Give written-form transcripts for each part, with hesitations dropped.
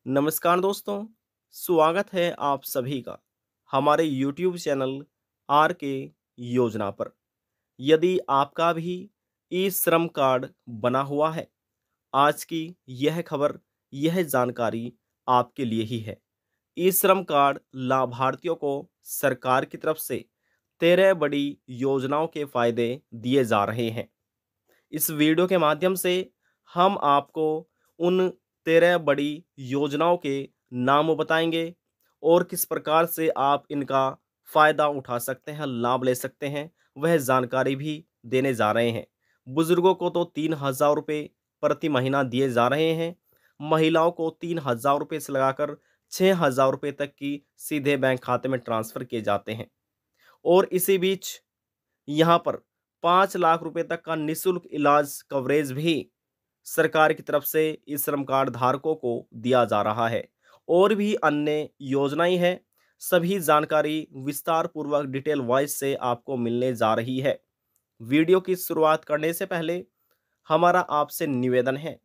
नमस्कार दोस्तों, स्वागत है आप सभी का हमारे YouTube चैनल आर के योजना पर। यदि आपका भी ई श्रम कार्ड बना हुआ है, आज की यह खबर, यह जानकारी आपके लिए ही है। ई श्रम कार्ड लाभार्थियों को सरकार की तरफ से 13 बड़ी योजनाओं के फायदे दिए जा रहे हैं। इस वीडियो के माध्यम से हम आपको उन 13 बड़ी योजनाओं के नाम बताएंगे और किस प्रकार से आप इनका फायदा उठा सकते हैं, लाभ ले सकते हैं, वह जानकारी भी देने जा रहे हैं। बुजुर्गों को तो 3,000 रुपये प्रति महीना दिए जा रहे हैं। महिलाओं को 3,000 रुपये से लगाकर 6,000 रुपये तक की सीधे बैंक खाते में ट्रांसफर किए जाते हैं। और इसी बीच यहाँ पर 5 लाख रुपए तक का निःशुल्क इलाज कवरेज भी सरकार की तरफ से इस श्रम कार्ड धारकों को दिया जा रहा है। और भी अन्य योजनाएं हैं। सभी जानकारी विस्तार पूर्वक डिटेल वाइज से आपको मिलने जा रही है। वीडियो की शुरुआत करने से पहले हमारा आपसे निवेदन है,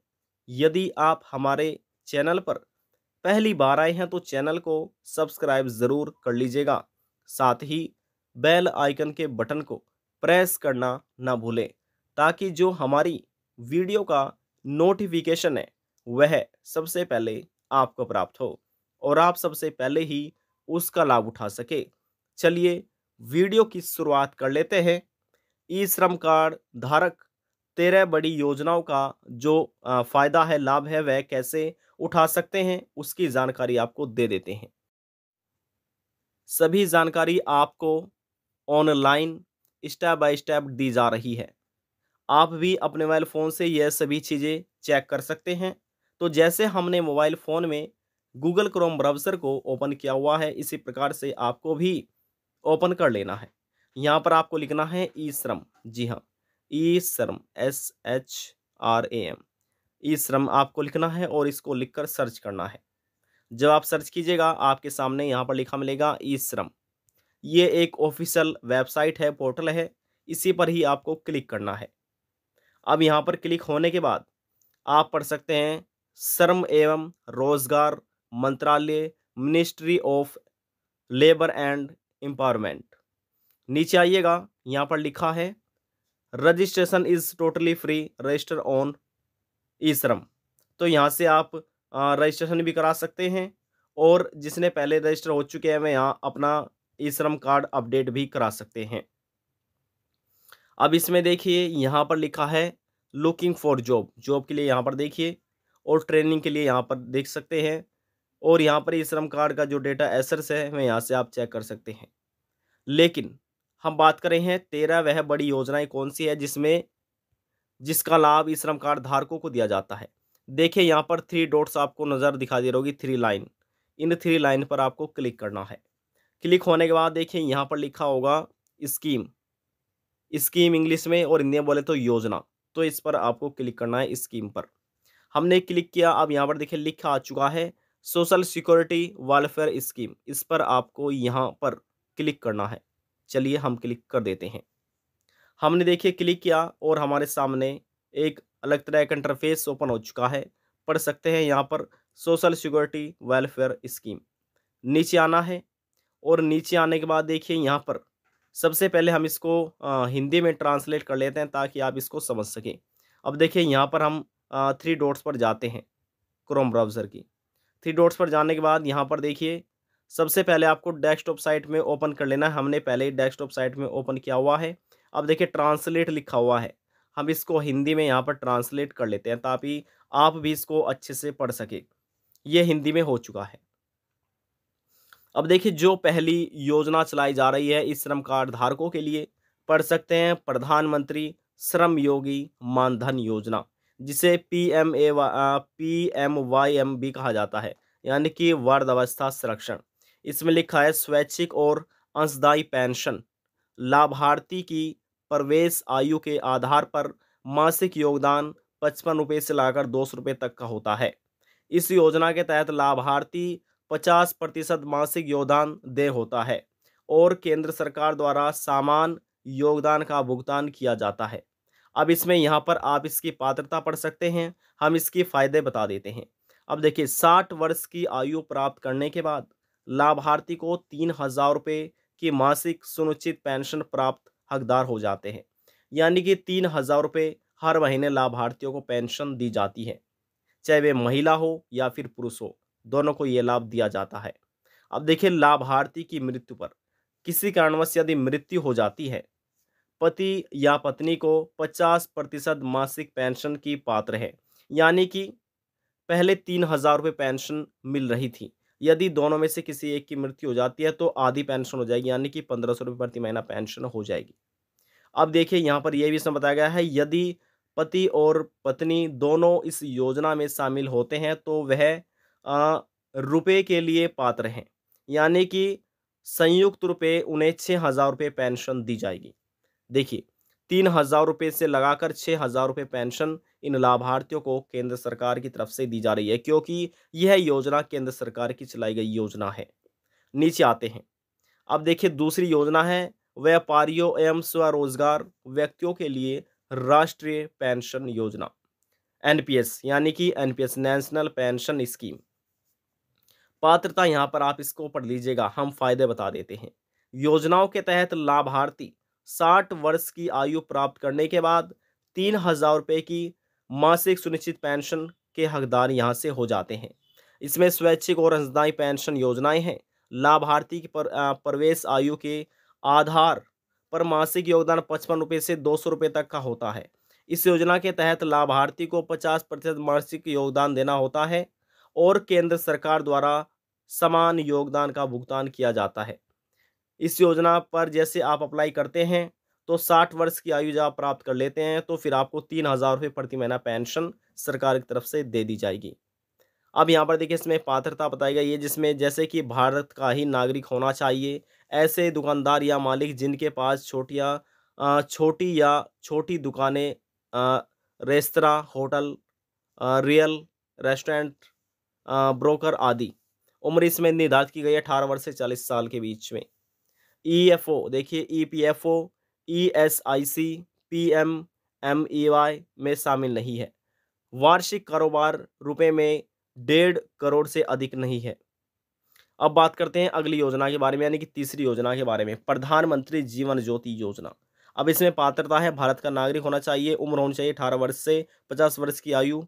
यदि आप हमारे चैनल पर पहली बार आए हैं तो चैनल को सब्सक्राइब ज़रूर कर लीजिएगा। साथ ही बेल आइकन के बटन को प्रेस करना ना भूलें, ताकि जो हमारी वीडियो का नोटिफिकेशन है वह सबसे पहले आपको प्राप्त हो और आप सबसे पहले ही उसका लाभ उठा सके। चलिए वीडियो की शुरुआत कर लेते हैं। ई श्रम कार्ड धारक 13 बड़ी योजनाओं का जो फायदा है, लाभ है, वह कैसे उठा सकते हैं, उसकी जानकारी आपको दे देते हैं। सभी जानकारी आपको ऑनलाइन स्टेप बाय स्टेप दी जा रही है। आप भी अपने मोबाइल फ़ोन से यह सभी चीज़ें चेक कर सकते हैं। तो जैसे हमने मोबाइल फ़ोन में गूगल क्रोम ब्राउज़र को ओपन किया हुआ है, इसी प्रकार से आपको भी ओपन कर लेना है। यहाँ पर आपको लिखना है ई श्रम। जी हाँ, ई श्रम, SHRAM, ई श्रम आपको लिखना है और इसको लिखकर सर्च करना है। जब आप सर्च कीजिएगा, आपके सामने यहाँ पर लिखा मिलेगा ई श्रम। ये एक ऑफिशियल वेबसाइट है, पोर्टल है, इसी पर ही आपको क्लिक करना है। अब यहाँ पर क्लिक होने के बाद आप पढ़ सकते हैं श्रम एवं रोजगार मंत्रालय, ministry of labour and empowerment. नीचे आइएगा, यहाँ पर लिखा है registration is totally free, register on E Shram. तो यहाँ से आप रजिस्ट्रेशन भी करा सकते हैं और जिसने पहले रजिस्टर हो चुके हैं वह यहाँ अपना ई श्रम कार्ड अपडेट भी करा सकते हैं। अब इसमें देखिए यहाँ पर लिखा है लुकिंग फॉर जॉब, जॉब के लिए यहाँ पर देखिए, और ट्रेनिंग के लिए यहाँ पर देख सकते हैं। और यहाँ पर ई श्रम कार्ड का जो डेटा एसेट्स है वह यहाँ से आप चेक कर सकते हैं। लेकिन हम बात कर रहे हैं 13 वह बड़ी योजनाएं कौन सी है जिसका लाभ ई श्रम कार्ड धारकों को दिया जाता है। देखिए यहाँ पर 3 डॉट्स आपको नज़र दिखाई दे रही होगी, 3 लाइन। इन 3 लाइन पर आपको क्लिक करना है। क्लिक होने के बाद देखिए यहाँ पर लिखा होगा स्कीम, स्कीम इंग्लिश में और हिंदी में बोले तो योजना। तो इस पर आपको क्लिक करना है, स्कीम पर। हमने क्लिक किया। अब यहाँ पर देखिए लिखा आ चुका है सोशल सिक्योरिटी वेलफेयर स्कीम। इस पर आपको यहाँ पर क्लिक करना है। चलिए हम क्लिक कर देते हैं। हमने देखिए क्लिक किया और हमारे सामने एक अलग तरह का इंटरफेस ओपन हो चुका है। पढ़ सकते हैं यहाँ पर सोशल सिक्योरिटी वेलफेयर स्कीम। नीचे आना है और नीचे आने के बाद देखिए यहाँ पर सबसे पहले हम इसको हिंदी में ट्रांसलेट कर लेते हैं ताकि आप इसको समझ सकें। अब देखिए यहाँ पर हम 3 डॉट्स पर जाते हैं, क्रोम ब्राउज़र की 3 डॉट्स पर जाने के बाद यहाँ पर देखिए सबसे पहले आपको डेस्कटॉप साइट में ओपन कर लेना है। हमने पहले ही डेस्कटॉप साइट में ओपन किया हुआ है। अब देखिए ट्रांसलेट लिखा हुआ है, हम इसको हिंदी में यहाँ पर ट्रांसलेट कर लेते हैं ताकि आप भी इसको अच्छे से पढ़ सके। ये हिंदी में हो चुका है। अब देखिए जो पहली योजना चलाई जा रही है इस श्रम कार्ड धारकों के लिए, पढ़ सकते हैं प्रधानमंत्री श्रम योगी मानधन योजना, जिसे PMYM भी कहा जाता है, यानी कि वृद्धावस्था संरक्षण। इसमें लिखा है स्वैच्छिक और अंशदायी पेंशन। लाभार्थी की प्रवेश आयु के आधार पर मासिक योगदान 55 रुपये से लगाकर 200 रुपये तक का होता है। इस योजना के तहत लाभार्थी 50% मासिक योगदान देय होता है और केंद्र सरकार द्वारा समान योगदान का भुगतान किया जाता है। अब इसमें यहाँ पर आप इसकी पात्रता पढ़ सकते हैं। हम इसके फायदे बता देते हैं। अब देखिए 60 वर्ष की आयु प्राप्त करने के बाद लाभार्थी को 3,000 रुपये की मासिक सुनिश्चित पेंशन प्राप्त हकदार हो जाते हैं। यानी कि 3,000 रुपये हर महीने लाभार्थियों को पेंशन दी जाती है, चाहे वे महिला हो या फिर पुरुष हो, दोनों को ये लाभ दिया जाता है। अब देखिए लाभार्थी की मृत्यु पर किसी कारणवश यदि मृत्यु हो जाती है, पति या पत्नी को 50% मासिक पेंशन की पात्र है। यानी कि पहले 3,000 रुपये पेंशन मिल रही थी, यदि दोनों में से किसी एक की मृत्यु हो जाती है तो आधी पेंशन हो जाएगी, यानी कि 1,500 रुपये प्रति महीना पेंशन हो जाएगी। अब देखिए यहाँ पर यह भी इसमें बताया गया है, यदि पति और पत्नी दोनों इस योजना में शामिल होते हैं तो वह रुपए के लिए पात्र हैं, यानी कि संयुक्त रुपए उन्हें 6,000 रुपये पेंशन दी जाएगी। देखिए 3,000 रुपये से लगाकर 6,000 रुपये पेंशन इन लाभार्थियों को केंद्र सरकार की तरफ से दी जा रही है, क्योंकि यह योजना केंद्र सरकार की चलाई गई योजना है। नीचे आते हैं, अब देखिए दूसरी योजना है व्यापारियों एवं स्वरोजगार व्यक्तियों के लिए राष्ट्रीय पेंशन योजना, एनपीएस, यानी कि एनपीएस नेशनल पेंशन स्कीम। पात्रता यहाँ पर आप इसको पढ़ लीजिएगा, हम फायदे बता देते हैं। योजनाओं के तहत लाभार्थी 60 वर्ष की आयु प्राप्त करने के बाद 3,000 रुपये की मासिक सुनिश्चित पेंशन के हकदार यहाँ से हो जाते हैं। इसमें स्वैच्छिक और अंशदायी पेंशन योजनाएं हैं। लाभार्थी की प्रवेश आयु के आधार पर मासिक योगदान 55 रुपये से 200 रुपये तक का होता है। इस योजना के तहत लाभार्थी को 50% मासिक योगदान देना होता है और केंद्र सरकार द्वारा समान योगदान का भुगतान किया जाता है। इस योजना पर जैसे आप अप्लाई करते हैं तो 60 वर्ष की आयु जब आप प्राप्त कर लेते हैं तो फिर आपको 3,000 रुपये प्रति महीना पेंशन सरकार की तरफ से दे दी जाएगी। अब यहाँ पर देखिए इसमें पात्रता बताई गई है, जिसमें जैसे कि भारत का ही नागरिक होना चाहिए, ऐसे दुकानदार या मालिक जिनके पास छोटी या छोटी दुकानें, restaurant, hotel, real restaurant, broker आदि। उम्र इसमें निर्धारित की गई है 18 वर्ष से 40 साल के बीच में। ईएफओ देखिए, ईपीएफओ, ईएसआईसी, पीएमएमईवाई में शामिल नहीं है। वार्षिक कारोबार रुपए में 1.5 करोड़ से अधिक नहीं है। अब बात करते हैं अगली योजना के बारे में, यानी कि तीसरी योजना के बारे में, प्रधानमंत्री जीवन ज्योति योजना। अब इसमें पात्रता है भारत का नागरिक होना चाहिए, उम्र होनी चाहिए 18 वर्ष से 50 वर्ष की आयु,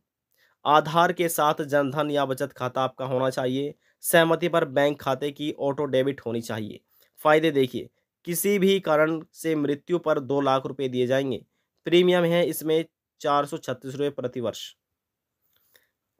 आधार के साथ जनधन या बचत खाता आपका होना चाहिए, सहमति पर बैंक खाते की ऑटो डेबिट होनी चाहिए। फायदे देखिए, किसी भी कारण से मृत्यु पर 2 लाख रुपए दिए जाएंगे। प्रीमियम है इसमें 436 रुपये प्रति वर्ष।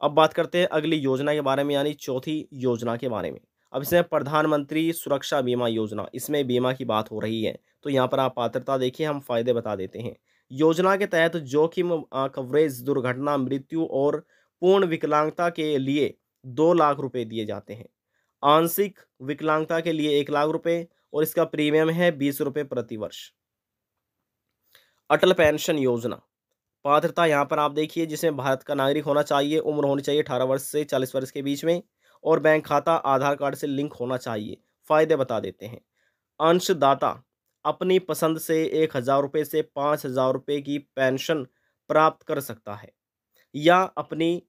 अब बात करते हैं अगली योजना के बारे में, यानी चौथी योजना के बारे में। अब इसमें प्रधानमंत्री सुरक्षा बीमा योजना, इसमें बीमा की बात हो रही है। तो यहाँ पर आप पात्रता देखिए, हम फायदे बता देते हैं। योजना के तहत जोखिम कवरेज, दुर्घटना, मृत्यु और पूर्ण विकलांगता के लिए 2 लाख रुपए दिए जाते हैं। आंशिक विकलांगता के लिए 1 लाख रुपए और इसका प्रीमियम है 20 रुपये प्रति वर्ष। अटल पेंशन योजना, पात्रता यहाँ पर आप देखिए, जिसमें भारत का नागरिक होना चाहिए, उम्र होनी चाहिए 18 वर्ष से 40 वर्ष के बीच में और बैंक खाता आधार कार्ड से लिंक होना चाहिए। फायदे बता देते हैं। अंशदाता अपनी पसंद से 1,000 रुपये से 5,000 रुपये की पेंशन प्राप्त कर सकता है या अपनी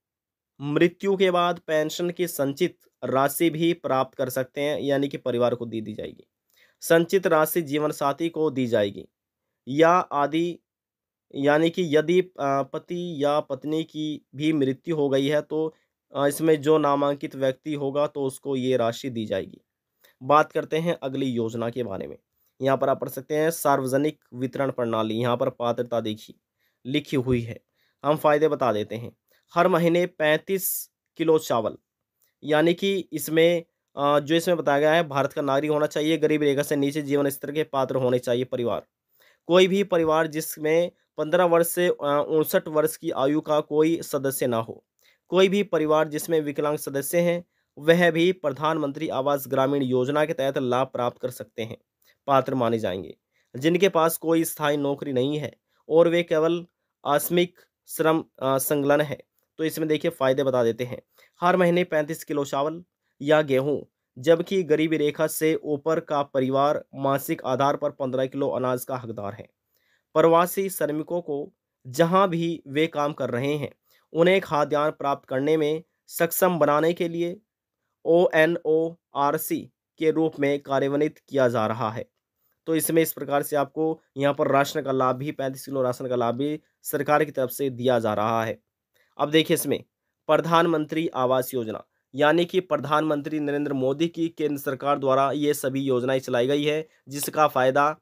मृत्यु के बाद पेंशन की संचित राशि भी प्राप्त कर सकते हैं, यानी कि परिवार को दी जाएगी। संचित राशि जीवन साथी को दी जाएगी या आदि, यानी कि यदि पति या पत्नी की भी मृत्यु हो गई है तो इसमें जो नामांकित व्यक्ति होगा तो उसको ये राशि दी जाएगी। बात करते हैं अगली योजना के बारे में। यहाँ पर आप पढ़ सकते हैं सार्वजनिक वितरण प्रणाली, यहाँ पर पात्रता देखिए लिखी हुई है, हम फायदे बता देते हैं। हर महीने 35 किलो चावल, यानी कि इसमें जो इसमें बताया गया है, भारत का नागरिक होना चाहिए, गरीबी रेखा से नीचे जीवन स्तर के पात्र होने चाहिए परिवार। कोई भी परिवार जिसमें 15 वर्ष से 59 वर्ष की आयु का कोई सदस्य ना हो। कोई भी परिवार जिसमें विकलांग सदस्य हैं, वह भी प्रधानमंत्री आवास ग्रामीण योजना के तहत लाभ प्राप्त कर सकते हैं, पात्र माने जाएंगे। जिनके पास कोई स्थायी नौकरी नहीं है और वे केवल आकस्मिक श्रम संलग्न है, तो इसमें देखिए फायदे बता देते हैं। हर महीने 35 किलो चावल या गेहूं, जबकि गरीबी रेखा से ऊपर का परिवार मासिक आधार पर 15 किलो अनाज का हकदार है। प्रवासी श्रमिकों को जहां भी वे काम कर रहे हैं, उन्हें खाद्यान्न प्राप्त करने में सक्षम बनाने के लिए ONORC के रूप में कार्यान्वित किया जा रहा है। तो इसमें इस प्रकार से आपको यहाँ पर राशन का लाभ भी 35 किलो राशन का लाभ भी सरकार की तरफ से दिया जा रहा है। अब देखिए इसमें प्रधानमंत्री आवास योजना, यानी कि प्रधानमंत्री नरेंद्र मोदी की केंद्र सरकार द्वारा ये सभी योजनाएं चलाई गई है, जिसका फायदा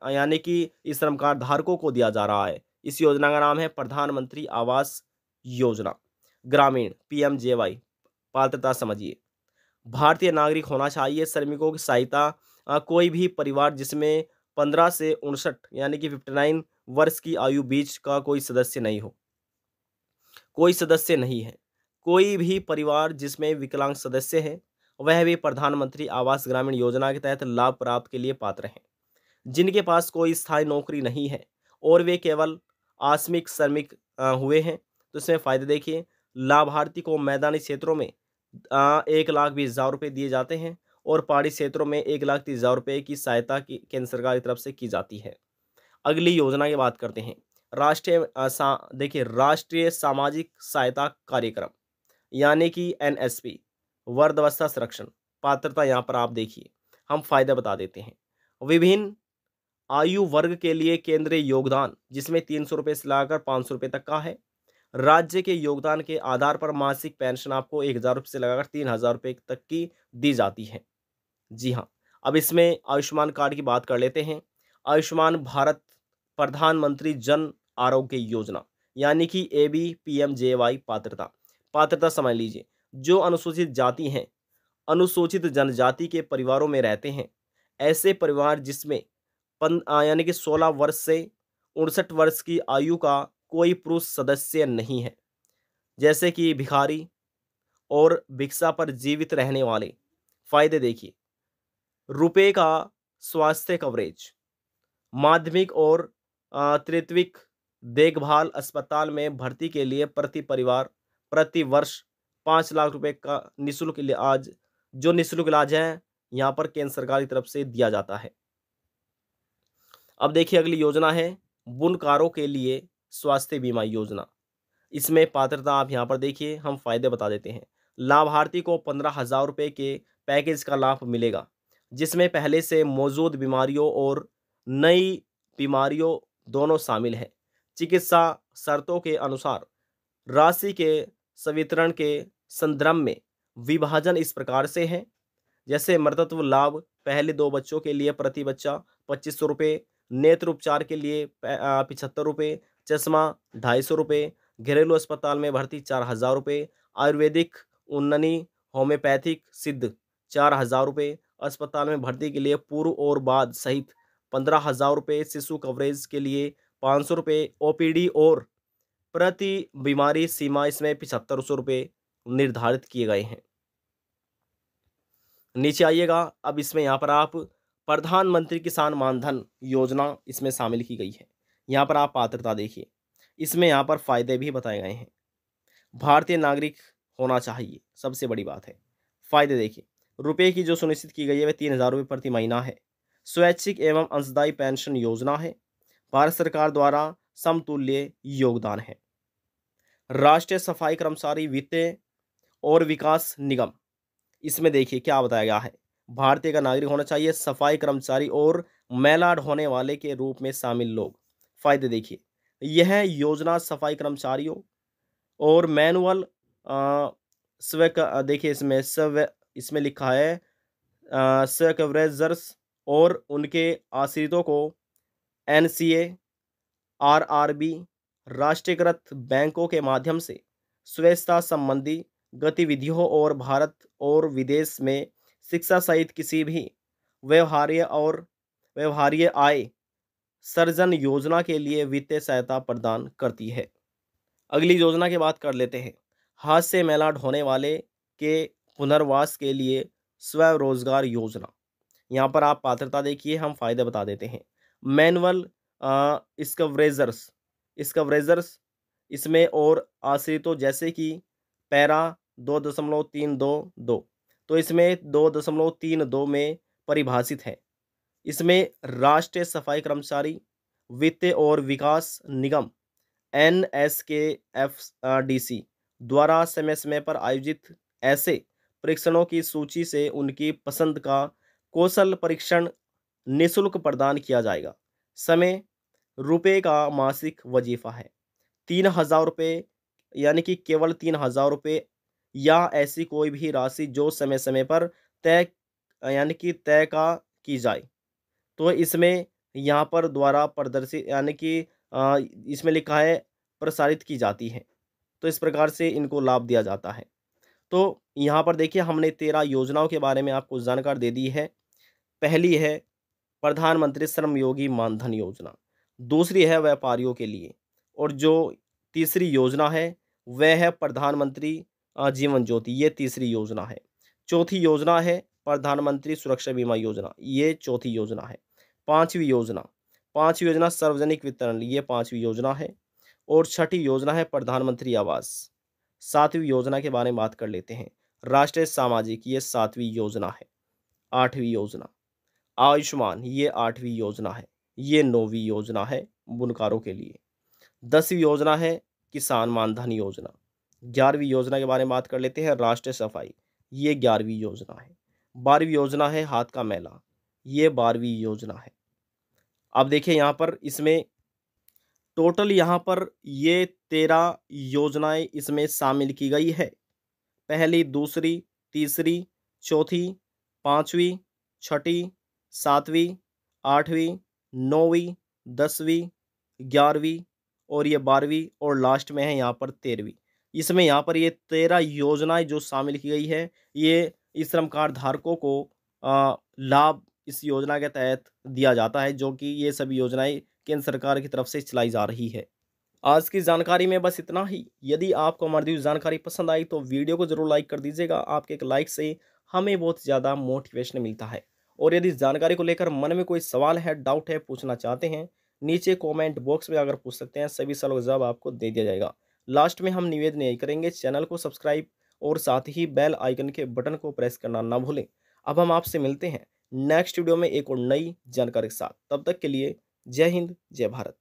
यानी कि इस श्रम कार्ड धारकों को दिया जा रहा है। इस योजना का नाम है प्रधानमंत्री आवास योजना ग्रामीण PMJY। पात्रता समझिए, भारतीय नागरिक होना चाहिए। श्रमिकों की सहायता कोई भी परिवार जिसमें 15 से 59 यानी कि 59 वर्ष की आयु बीच का कोई सदस्य नहीं हो, कोई सदस्य नहीं है। कोई भी परिवार जिसमें विकलांग सदस्य है, वह भी प्रधानमंत्री आवास ग्रामीण योजना के तहत लाभ प्राप्त के लिए पात्र हैं। जिनके पास कोई स्थायी नौकरी नहीं है और वे केवल आकस्मिक श्रमिक हुए हैं, तो इसमें फ़ायदे देखिए। लाभार्थी को मैदानी क्षेत्रों में 1,20,000 रुपये दिए जाते हैं और पहाड़ी क्षेत्रों में 1,30,000 रुपये की सहायता की केंद्र सरकार की तरफ से की जाती है। अगली योजना की बात करते हैं। देखिए राष्ट्रीय सामाजिक सहायता कार्यक्रम, यानी कि NSP, वृद्धावस्था संरक्षण। पात्रता यहाँ पर आप देखिए, हम फायदे बता देते हैं। विभिन्न आयु वर्ग के लिए केंद्रीय योगदान, जिसमें 300 रुपये से लगाकर 500 रुपये तक का है। राज्य के योगदान के आधार पर मासिक पेंशन आपको 1,000 रुपये से लगाकर 3,000 रुपये तक की दी जाती है। जी हाँ, अब इसमें आयुष्मान कार्ड की बात कर लेते हैं। आयुष्मान भारत प्रधानमंत्री जन आरोग्य योजना, यानी कि ABPMJY। पात्रता समझ लीजिए। जो अनुसूचित जाति हैं, अनुसूचित जनजाति के परिवारों में रहते हैं, ऐसे परिवार जिसमें यानी कि 16 वर्ष से 59 वर्ष की आयु का कोई पुरुष सदस्य नहीं है, जैसे कि भिखारी और भिक्षा पर जीवित रहने वाले। फायदे देखिए, रुपए का स्वास्थ्य कवरेज, माध्यमिक और तृतीयक देखभाल अस्पताल में भर्ती के लिए प्रति परिवार प्रति वर्ष 5 लाख रुपए का निःशुल्क इलाज, जो निःशुल्क इलाज है यहाँ पर केंद्र सरकार की तरफ से दिया जाता है। अब देखिए अगली योजना है बुनकारों के लिए स्वास्थ्य बीमा योजना। इसमें पात्रता आप यहाँ पर देखिए, हम फायदे बता देते हैं। लाभार्थी को 15,000 रुपये के पैकेज का लाभ मिलेगा, जिसमें पहले से मौजूद बीमारियों और नई बीमारियों दोनों शामिल हैं। चिकित्सा शर्तों के अनुसार राशि के संवितरण के संदर्भ में विभाजन इस प्रकार से है, जैसे मातृत्व लाभ पहले 2 बच्चों के लिए प्रति बच्चा 2,500 रुपये, नेत्र उपचार के लिए 75 रुपये, चश्मा 250 रुपये, घरेलू अस्पताल में भर्ती 4,000 रुपये, आयुर्वेदिक उन्नति होम्योपैथिक सिद्ध 4,000 रुपये, अस्पताल में भर्ती के लिए पूर्व और बाद सहित 15,000 रुपये, शिशु कवरेज के लिए 500 रुपये, OPD और प्रति बीमारी सीमा इसमें 7,500 रुपये निर्धारित किए गए हैं। नीचे आइएगा, अब इसमें यहाँ पर आप प्रधानमंत्री किसान मानधन योजना इसमें शामिल की गई है। यहाँ पर आप पात्रता देखिए, इसमें यहाँ पर फायदे भी बताए गए हैं। भारतीय नागरिक होना चाहिए, सबसे बड़ी बात है। फायदे देखिए, रुपए की जो सुनिश्चित की गई है वह 3,000 रुपये प्रति महीना है। स्वैच्छिक एवं अंशदायी पेंशन योजना है। भारत सरकार द्वारा समतुल्य योगदान है। राष्ट्रीय सफाई कर्मचारी वित्त और विकास निगम, इसमें देखिए क्या बताया गया है। भारतीय का नागरिक होना चाहिए, सफाई कर्मचारी और मैला ढोने वाले के रूप में शामिल लोग। फायदे देखिए, यह योजना सफाई कर्मचारियों और मैनुअल देखिए इसमें लिखा है स्व और उनके आश्रितों को NCA, RRB, राष्ट्रीयकृत बैंकों के माध्यम से स्वच्छता संबंधी गतिविधियों और भारत और विदेश में शिक्षा सहित किसी भी व्यवहार्य आय सर्जन योजना के लिए वित्तीय सहायता प्रदान करती है। अगली योजना की बात कर लेते हैं। हाथ से मैला ढोने वाले के पुनर्वास के लिए स्वरोजगार योजना। यहाँ पर आप पात्रता देखिए, हम फायदे बता देते हैं। मैनुअल स्कवरेजर्स इसमें और आश्रितों जैसे कि पैरा 2.322, तो इसमें 2.32 में परिभाषित है। इसमें राष्ट्रीय सफाई कर्मचारी वित्त और विकास निगम NSKFDC द्वारा समय समय पर आयोजित ऐसे परीक्षणों की सूची से उनकी पसंद का कौशल परीक्षण निःशुल्क प्रदान किया जाएगा। समय रुपये का मासिक वजीफा है 3,000 रुपये, यानी कि केवल 3,000 रुपये या ऐसी कोई भी राशि जो समय समय पर तय यानी कि तय का की जाए। तो इसमें यहाँ पर द्वारा प्रदर्शित यानी कि इसमें लिखा है प्रसारित की जाती है। तो इस प्रकार से इनको लाभ दिया जाता है। तो यहाँ पर देखिए हमने 13 योजनाओं के बारे में आपको जानकारी दे दी है। पहली है प्रधानमंत्री श्रम योगी मानधन योजना, दूसरी है व्यापारियों के लिए, और जो तीसरी योजना है वह है प्रधानमंत्री जीवन ज्योति, ये तीसरी योजना है। चौथी योजना है प्रधानमंत्री सुरक्षा बीमा योजना, ये चौथी योजना है। पांचवी योजना सार्वजनिक वितरण, ये पांचवी योजना है। और छठी योजना है प्रधानमंत्री आवास। सातवीं योजना के बारे में बात कर लेते हैं, राष्ट्रीय सामाजिक, ये सातवीं योजना है। आठवीं योजना आयुष्मान, ये आठवीं योजना है, ये नौवीं योजना है बुनकारों के लिए। 10वीं योजना है किसान मानधन योजना। 11वीं योजना के बारे में बात कर लेते हैं, राष्ट्रीय सफाई, ये 11वीं योजना है। 12वीं योजना है हाथ का मैला, ये 12वीं योजना है। अब देखिए यहाँ पर इसमें टोटल यहाँ पर ये 13 योजनाएं इसमें शामिल की गई है। पहली, दूसरी, तीसरी, चौथी, पाँचवीं, छठी, सातवीं, आठवीं, नौवीं, 10वीं, 11वीं और ये 12वीं और लास्ट में है यहाँ पर 13वीं। इसमें यहाँ पर ये 13 योजनाएं जो शामिल की गई है, ये इस श्रम कार्ड धारकों को लाभ इस योजना के तहत दिया जाता है, जो कि ये सभी योजनाएं केंद्र सरकार की तरफ से चलाई जा रही है। आज की जानकारी में बस इतना ही। यदि आपको हमारी दी हुई जानकारी पसंद आई तो वीडियो को जरूर लाइक कर दीजिएगा। आपके एक लाइक से हमें बहुत ज़्यादा मोटिवेशन मिलता है। और यदि इस जानकारी को लेकर मन में कोई सवाल है, डाउट है, पूछना चाहते हैं, नीचे कमेंट बॉक्स में अगर पूछ सकते हैं, सभी सवालों का जवाब आपको दे दिया जाएगा। लास्ट में हम निवेदन यही करेंगे, चैनल को सब्सक्राइब और साथ ही बेल आइकन के बटन को प्रेस करना ना भूलें। अब हम आपसे मिलते हैं नेक्स्ट वीडियो में एक और नई जानकारी के साथ। तब तक के लिए जय हिंद, जय भारत।